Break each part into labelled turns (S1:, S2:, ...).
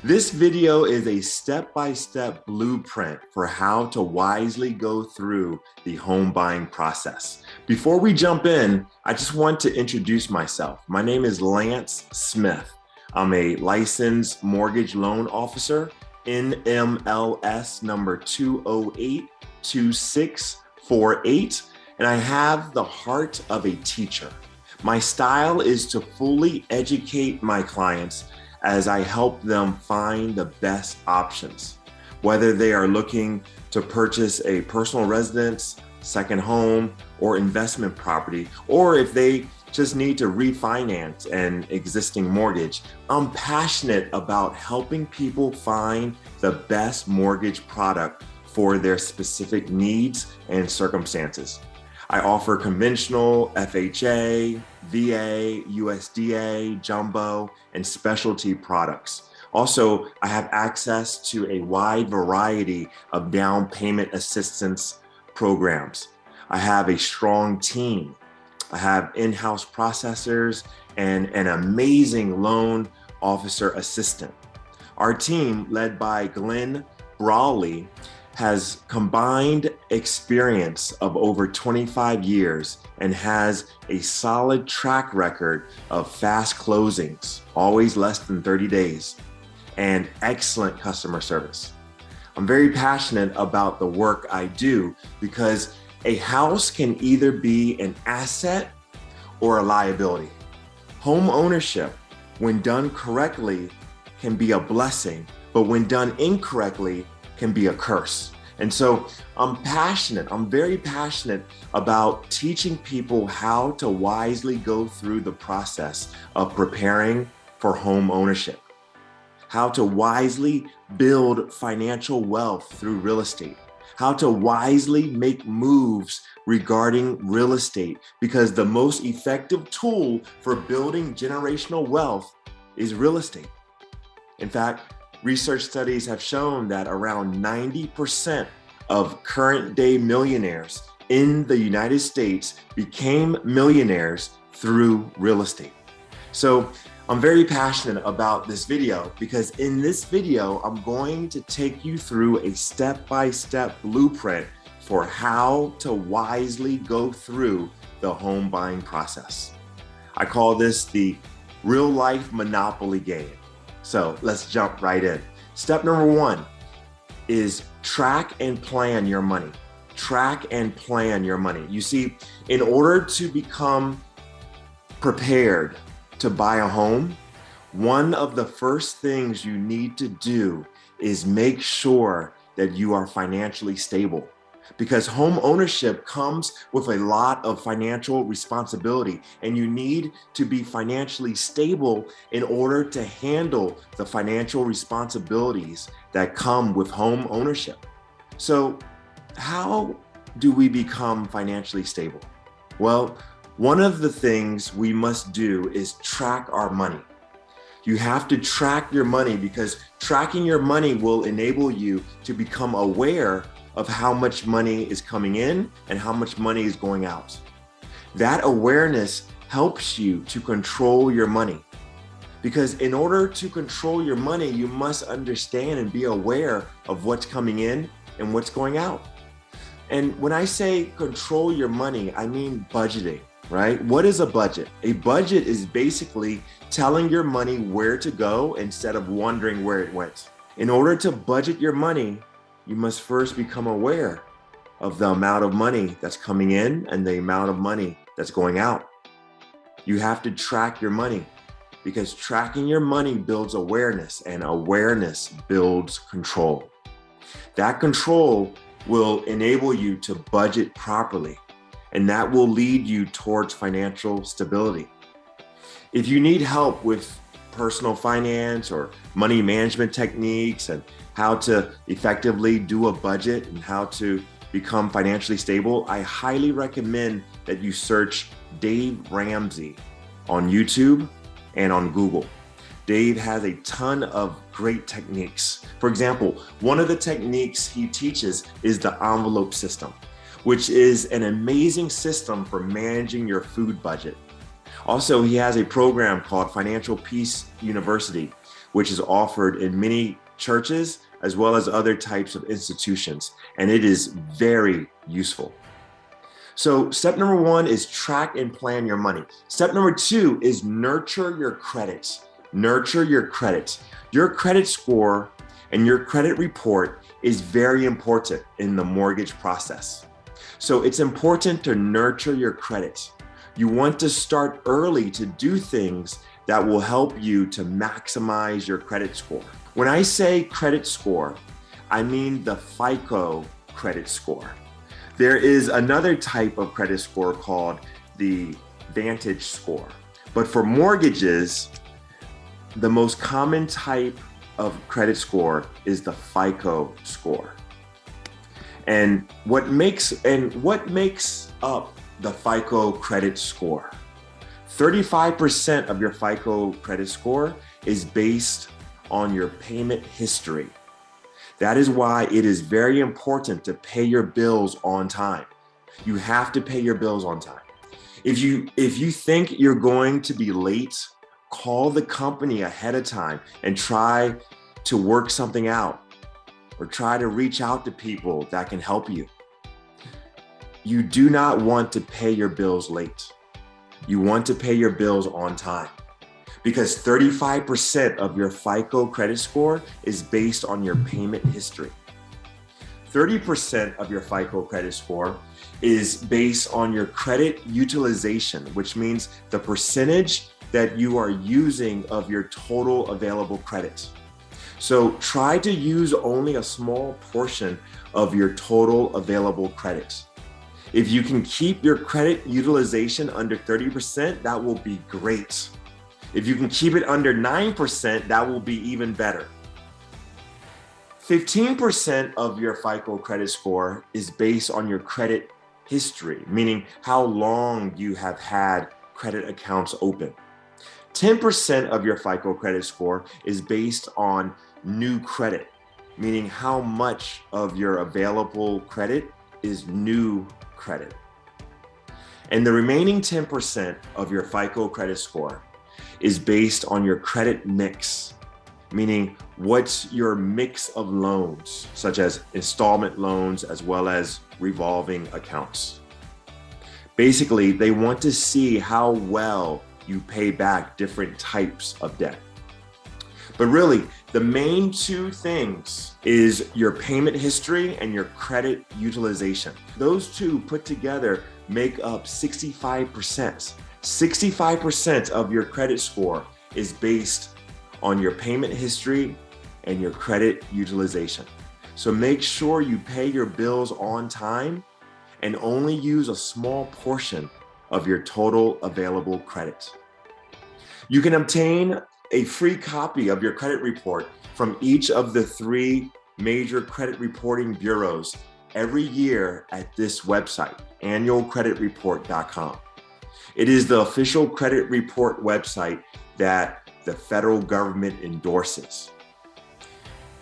S1: This video is a step-by-step blueprint for how to wisely go through the home buying process. Before we jump in, I just want to introduce myself. My name is Lance Smith. I'm a licensed mortgage loan officer, NMLS number 2082648, and I have the heart of a teacher. My style is to fully educate my clients as I help them find the best options, whether they are looking to purchase a personal residence, second home, or investment property, or if they just need to refinance an existing mortgage. I'm passionate about helping people find the best mortgage product for their specific needs and circumstances. I offer conventional, FHA, VA, USDA, jumbo, and specialty products. Also, I have access to a wide variety of down payment assistance programs. I have a strong team. I have in-house processors and an amazing loan officer assistant. Our team, led by Glenn Brawley, has combined experience of over 25 years and has a solid track record of fast closings, always less than 30 days, and excellent customer service. I'm very passionate about the work I do because a house can either be an asset or a liability. Home ownership, when done correctly, can be a blessing, but when done incorrectly, can be a curse. And so I'm very passionate about teaching people how to wisely go through the process of preparing for home ownership, how to wisely build financial wealth through real estate, how to wisely make moves regarding real estate, because the most effective tool for building generational wealth is real estate. In fact, research studies have shown that around 90% of current day millionaires in the United States became millionaires through real estate. So I'm very passionate about this video because in this video, I'm going to take you through a step-by-step blueprint for how to wisely go through the home buying process. I call this the real life Monopoly game. So let's jump right in. Step number one is track and plan your money. Track and plan your money. You see, in order to become prepared to buy a home, one of the first things you need to do is make sure that you are financially stable. Because home ownership comes with a lot of financial responsibility, and you need to be financially stable in order to handle the financial responsibilities that come with home ownership. So how do we become financially stable? Well, one of the things we must do is track our money. You have to track your money because tracking your money will enable you to become aware of how much money is coming in and how much money is going out. That awareness helps you to control your money. Because in order to control your money, you must understand and be aware of what's coming in and what's going out. And when I say control your money, I mean budgeting, right? What is a budget? A budget is basically telling your money where to go instead of wondering where it went. In order to budget your money, you must first become aware of the amount of money that's coming in and the amount of money that's going out. You have to track your money because tracking your money builds awareness, and awareness builds control. That control will enable you to budget properly, and that will lead you towards financial stability. If you need help with personal finance or money management techniques and how to effectively do a budget and how to become financially stable, I highly recommend that you search Dave Ramsey on YouTube and on Google. Dave has a ton of great techniques. For example, one of the techniques he teaches is the envelope system, which is an amazing system for managing your food budget. Also, he has a program called Financial Peace University, which is offered in many churches as well as other types of institutions, and it is very useful. So step number 1 is track and plan your money. Step number 2 is nurture your credit. Nurture your credit. Your credit score and your credit report is very important in the mortgage process. So it's important to nurture your credit. You want to start early to do things that will help you to maximize your credit score. When I say credit score, I mean the FICO credit score. There is another type of credit score called the Vantage score. But for mortgages, the most common type of credit score is the FICO score. And what makes up the FICO credit score? 35% of your FICO credit score is based on your payment history. That is why it is very important to pay your bills on time. You have to pay your bills on time. If you think you're going to be late, call the company ahead of time and try to work something out, or try to reach out to people that can help you. You do not want to pay your bills late. You want to pay your bills on time, because 35% of your FICO credit score is based on your payment history. 30% of your FICO credit score is based on your credit utilization, which means the percentage that you are using of your total available credit. So try to use only a small portion of your total available credit. If you can keep your credit utilization under 30%, that will be great. If you can keep it under 9%, that will be even better. 15% of your FICO credit score is based on your credit history, meaning how long you have had credit accounts open. 10% of your FICO credit score is based on new credit, meaning how much of your available credit is new credit. And the remaining 10% of your FICO credit score is based on your credit mix, meaning what's your mix of loans, such as installment loans as well as revolving accounts. Basically, they want to see how well you pay back different types of debt. But really, the main two things is your payment history and your credit utilization. Those two put together make up 65%. 65% of your credit score is based on your payment history and your credit utilization. So make sure you pay your bills on time and only use a small portion of your total available credit. You can obtain a free copy of your credit report from each of the 3 major credit reporting bureaus every year at this website, annualcreditreport.com. It is the official credit report website that the federal government endorses.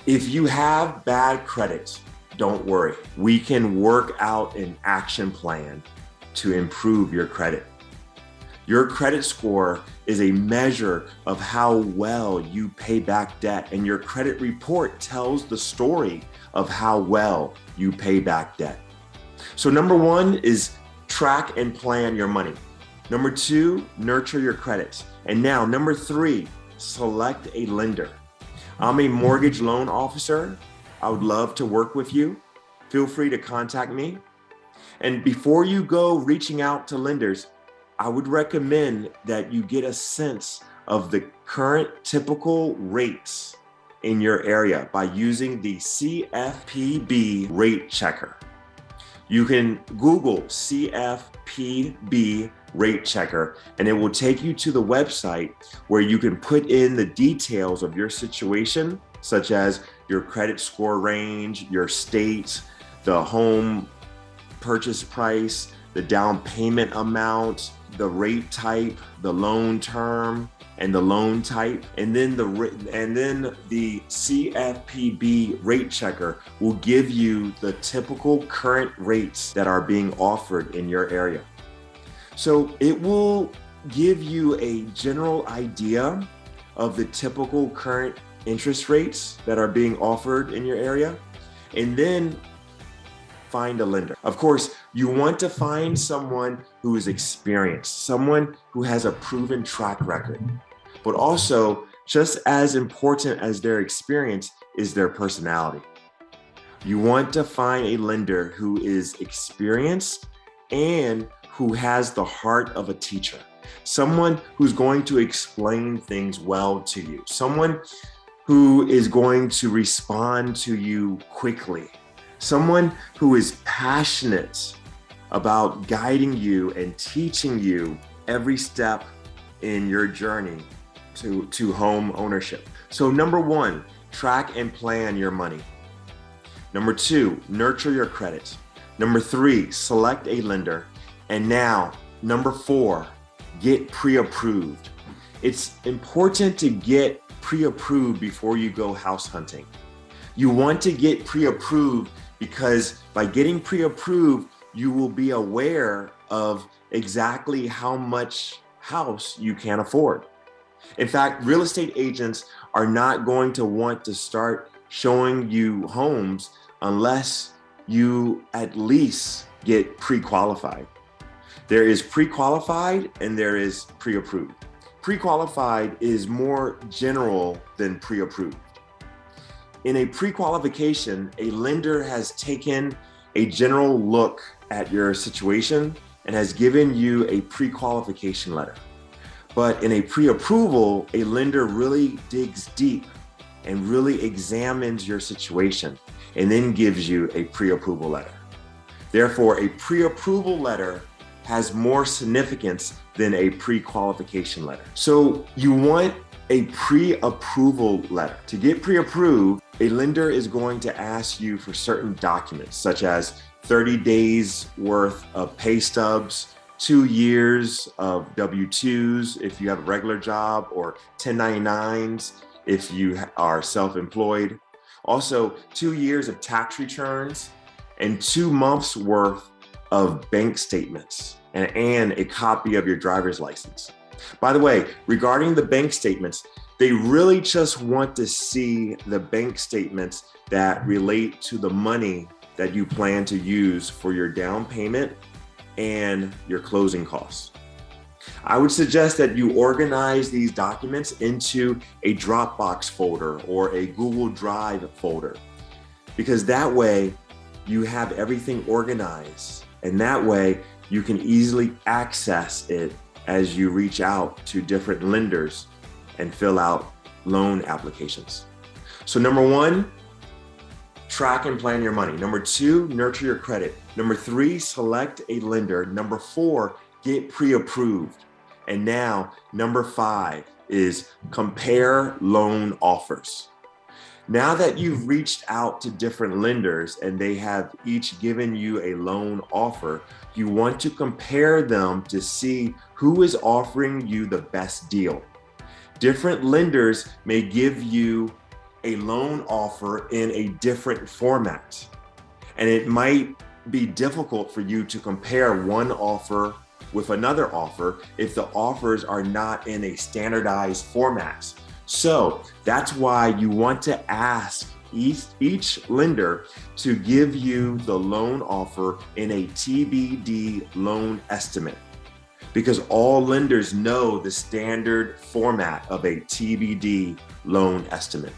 S1: If you have bad credit, don't worry. We can work out an action plan to improve your credit. Your credit score is a measure of how well you pay back debt, and your credit report tells the story of how well you pay back debt. So number 1 is track and plan your money. Number 2, nurture your credit. And now number 3, select a lender. I'm a mortgage loan officer. I would love to work with you. Feel free to contact me. And before you go reaching out to lenders, I would recommend that you get a sense of the current typical rates in your area by using the CFPB rate checker. You can Google CFPB rate checker, and it will take you to the website where you can put in the details of your situation, such as your credit score range, your state, the home purchase price, the down payment amount, the rate type, the loan term, and the loan type. And then the CFPB rate checker will give you the typical current rates that are being offered in your area. So it will give you a general idea of the typical current interest rates that are being offered in your area, and then find a lender. Of course, you want to find someone who is experienced, someone who has a proven track record, but also just as important as their experience is their personality. You want to find a lender who is experienced and who has the heart of a teacher, someone who's going to explain things well to you, someone who is going to respond to you quickly, someone who is passionate about guiding you and teaching you every step in your journey to home ownership. So number one, track and plan your money. Number two, nurture your credit. Number three, select a lender. And now, number four, get pre-approved. It's important to get pre-approved before you go house hunting. You want to get pre-approved because by getting pre-approved, you will be aware of exactly how much house you can afford. In fact, real estate agents are not going to want to start showing you homes unless you at least get pre-qualified. There is pre-qualified and there is pre-approved. Pre-qualified is more general than pre-approved. In a pre-qualification, a lender has taken a general look at your situation and has given you a pre-qualification letter. But in a pre-approval, a lender really digs deep and really examines your situation and then gives you a pre-approval letter. Therefore, a pre-approval letter has more significance than a pre-qualification letter. So you want a pre-approval letter. To get pre-approved, a lender is going to ask you for certain documents, such as 30 days worth of pay stubs, 2 years of W-2s if you have a regular job, or 1099s if you are self-employed. Also, 2 years of tax returns and 2 months worth of bank statements and a copy of your driver's license. By the way, regarding the bank statements, they really just want to see the bank statements that relate to the money that you plan to use for your down payment and your closing costs. I would suggest that you organize these documents into a Dropbox folder or a Google Drive folder, because that way you have everything organized, and that way you can easily access it as you reach out to different lenders and fill out loan applications. So number one, track and plan your money. Number two, nurture your credit. Number three, select a lender. Number four, get pre-approved. And now, number five is compare loan offers. Now that you've reached out to different lenders and they have each given you a loan offer, you want to compare them to see who is offering you the best deal. Different lenders may give you a loan offer in a different format, and it might be difficult for you to compare one offer with another offer if the offers are not in a standardized format. So that's why you want to ask each lender to give you the loan offer in a TBD loan estimate, because all lenders know the standard format of a TBD loan estimate.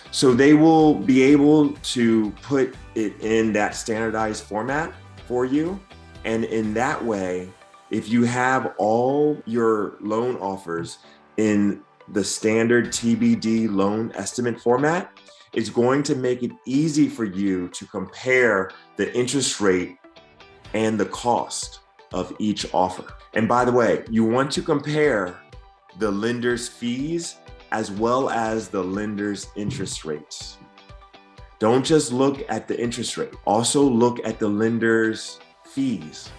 S1: So they will be able to put it in that standardized format for you. And in that way, if you have all your loan offers in the standard TBD loan estimate format, it's going to make it easy for you to compare the interest rate and the cost of each offer. And by the way, you want to compare the lender's fees as well as the lender's interest rates. Don't just look at the interest rate. Also look at the lender's fees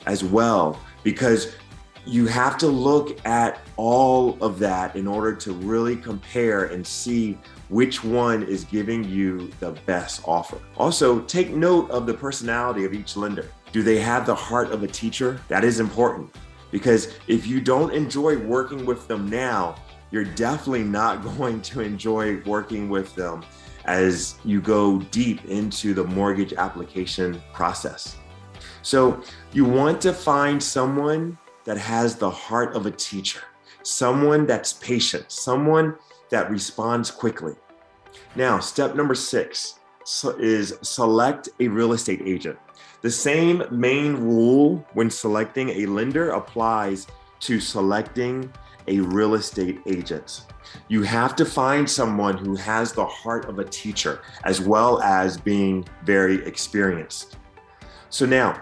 S1: as well, because you have to look at all of that in order to really compare and see which one is giving you the best offer. Also, take note of the personality of each lender. Do they have the heart of a teacher? That is important, because if you don't enjoy working with them now, you're definitely not going to enjoy working with them as you go deep into the mortgage application process. So you want to find someone that has the heart of a teacher, someone that's patient, someone that responds quickly. Now, step number 6 is select a real estate agent. The same main rule when selecting a lender applies to selecting a real estate agent. You have to find someone who has the heart of a teacher as well as being very experienced. So now,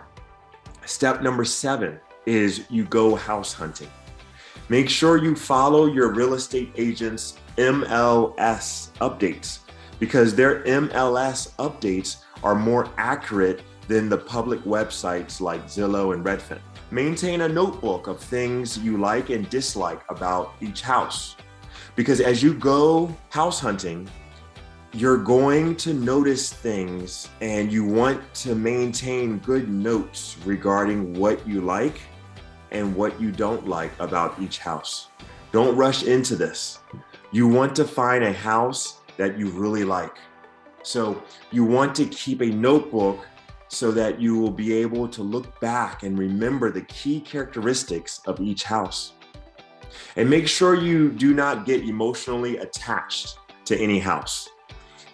S1: step number 7 is you go house hunting. Make sure you follow your real estate agent's MLS updates because their MLS updates are more accurate than the public websites like Zillow and Redfin. Maintain a notebook of things you like and dislike about each house because as you go house hunting, you're going to notice things and you want to maintain good notes regarding what you like and what you don't like about each house. Don't rush into this. You want to find a house that you really like. So you want to keep a notebook so that you will be able to look back and remember the key characteristics of each house. And make sure you do not get emotionally attached to any house.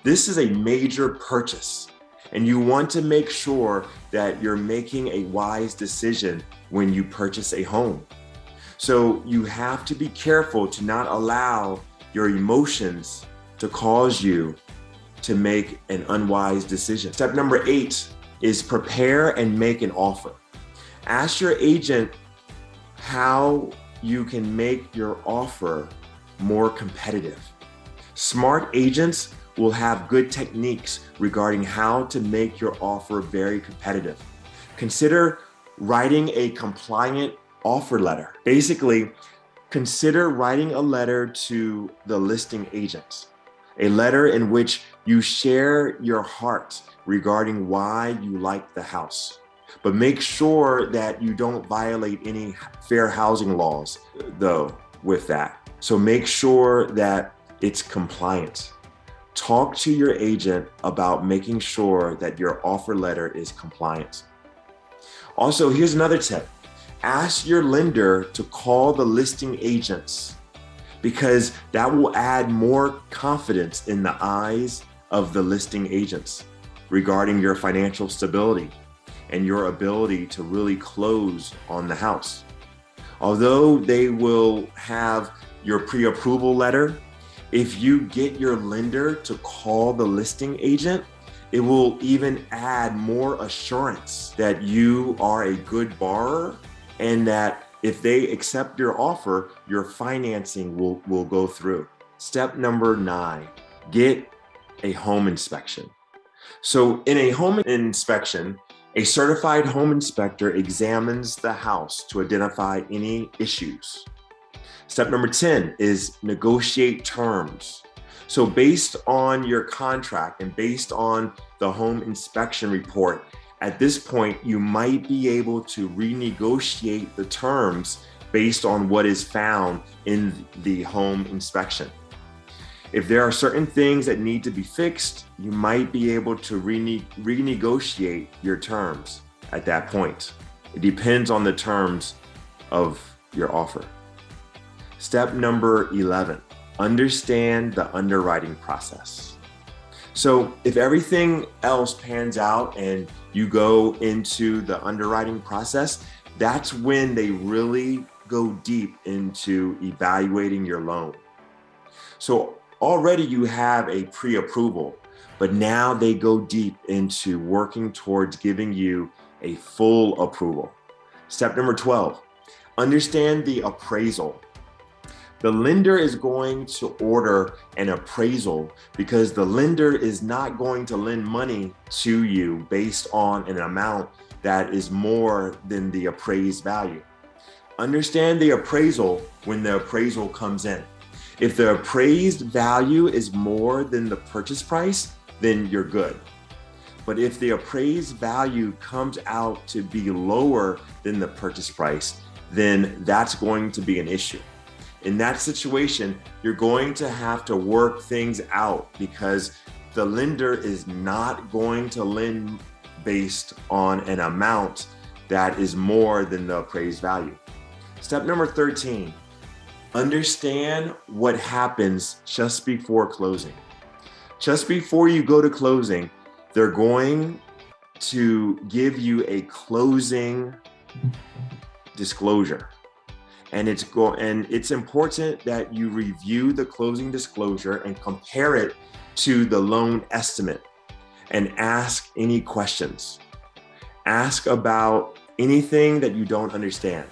S1: This is a major purchase, and you want to make sure that you're making a wise decision when you purchase a home. So you have to be careful to not allow your emotions to cause you to make an unwise decision. Step number 8 is prepare and make an offer. Ask your agent how you can make your offer more competitive. Smart agents will have good techniques regarding how to make your offer very competitive. Consider writing a compliant offer letter. Basically, consider writing a letter to the listing agents, a letter in which you share your heart regarding why you like the house. But make sure that you don't violate any fair housing laws, though, with that. So make sure that it's compliant. Talk to your agent about making sure that your offer letter is compliant. Also, here's another tip. Ask your lender to call the listing agents because that will add more confidence in the eyes of the listing agents regarding your financial stability and your ability to really close on the house. Although they will have your pre-approval letter, if you get your lender to call the listing agent, it will even add more assurance that you are a good borrower and that if they accept your offer, your financing will go through. Step number 9, get a home inspection. So in a home inspection, a certified home inspector examines the house to identify any issues. Step number 10 is negotiate terms. So based on your contract and based on the home inspection report, at this point, you might be able to renegotiate the terms based on what is found in the home inspection. If there are certain things that need to be fixed, you might be able to renegotiate your terms at that point. It depends on the terms of your offer. Step number 11, understand the underwriting process. So if everything else pans out and you go into the underwriting process, that's when they really go deep into evaluating your loan. So already you have a pre-approval, but now they go deep into working towards giving you a full approval. Step number 12, understand the appraisal. The lender is going to order an appraisal because the lender is not going to lend money to you based on an amount that is more than the appraised value. Understand the appraisal when the appraisal comes in. If the appraised value is more than the purchase price, then you're good. But if the appraised value comes out to be lower than the purchase price, then that's going to be an issue. In that situation, you're going to have to work things out because the lender is not going to lend based on an amount that is more than the appraised value. Step number 13, understand what happens just before closing. Just before you go to closing, they're going to give you a closing disclosure. And it's important that you review the closing disclosure and compare it to the loan estimate and ask any questions. Ask about anything that you don't understand.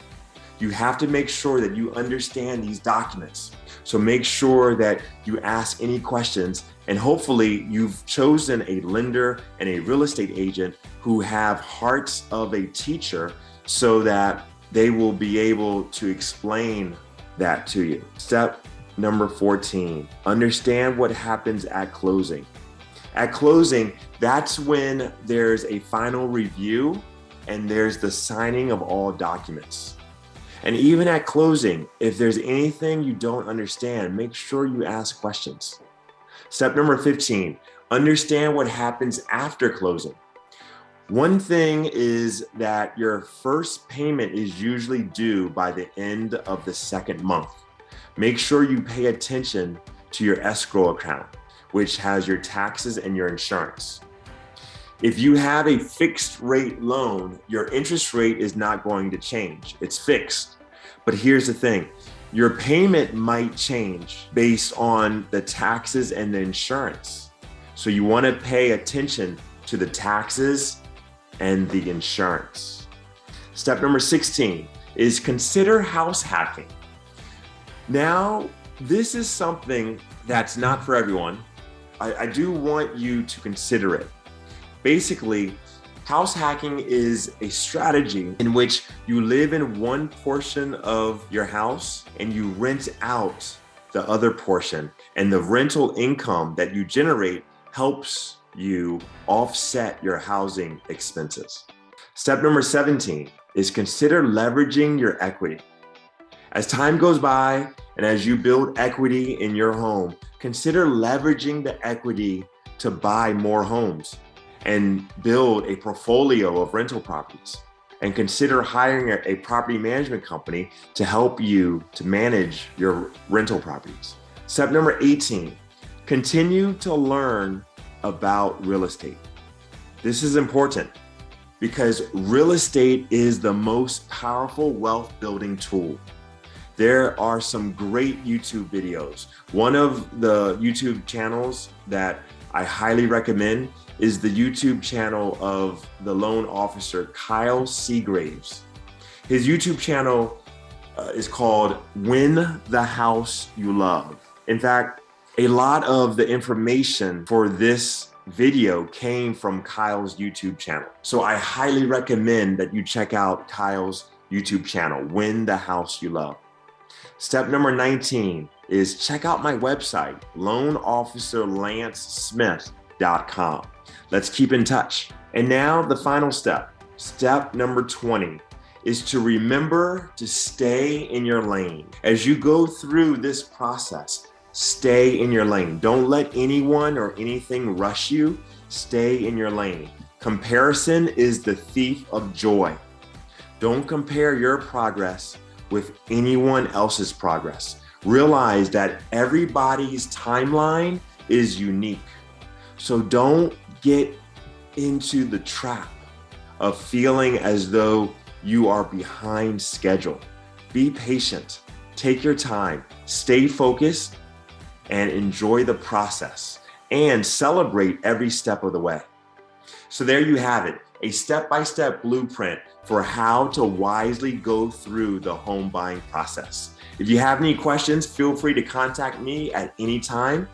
S1: You have to make sure that you understand these documents. So make sure that you ask any questions, and hopefully you've chosen a lender and a real estate agent who have hearts of a teacher so that they will be able to explain that to you. Step number 14, understand what happens at closing. At closing, that's when there's a final review and there's the signing of all documents. And even at closing, if there's anything you don't understand, make sure you ask questions. Step number 15, understand what happens after closing. One thing is that your first payment is usually due by the end of the second month. Make sure you pay attention to your escrow account, which has your taxes and your insurance. If you have a fixed rate loan, your interest rate is not going to change. It's fixed. But here's the thing, your payment might change based on the taxes and the insurance. So you want to pay attention to the taxes and the insurance. Step number 16 is consider house hacking. Now, this is something that's not for everyone. I do want you to consider it. Basically, house hacking is a strategy in which you live in one portion of your house and you rent out the other portion, and the rental income that you generate helps you offset your housing expenses. Step number 17 is consider leveraging your equity. As time goes by and as you build equity in your home, consider leveraging the equity to buy more homes and build a portfolio of rental properties. And consider hiring a property management company to help you to manage your rental properties. Step number 18, continue to learn about real estate. This is important because real estate is the most powerful wealth building tool. There are some great YouTube videos. One of the YouTube channels that I highly recommend is the YouTube channel of the loan officer, Kyle Seagraves. His YouTube channel is called Win the House You Love. In fact, a lot of the information for this video came from Kyle's YouTube channel. So I highly recommend that you check out Kyle's YouTube channel, Win the House You Love. Step number 19 is check out my website, loanofficerlancesmith.com. Let's keep in touch. And now the final step, step number 20, is to remember to stay in your lane. As you go through this process, stay in your lane. Don't let anyone or anything rush you. Stay in your lane. Comparison is the thief of joy. Don't compare your progress with anyone else's progress. Realize that everybody's timeline is unique. So don't get into the trap of feeling as though you are behind schedule. Be patient, take your time, stay focused, and enjoy the process and celebrate every step of the way. So there you have it, a step-by-step blueprint for how to wisely go through the home buying process. If you have any questions, feel free to contact me at any time.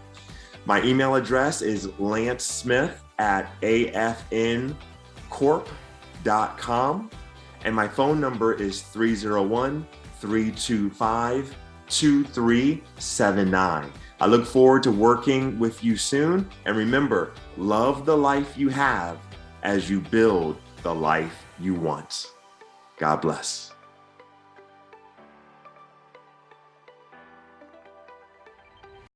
S1: My email address is lancesmith@afncorp.com, and my phone number is 301-325-2379. I look forward to working with you soon, and remember, love the life you have as you build the life you want. God bless.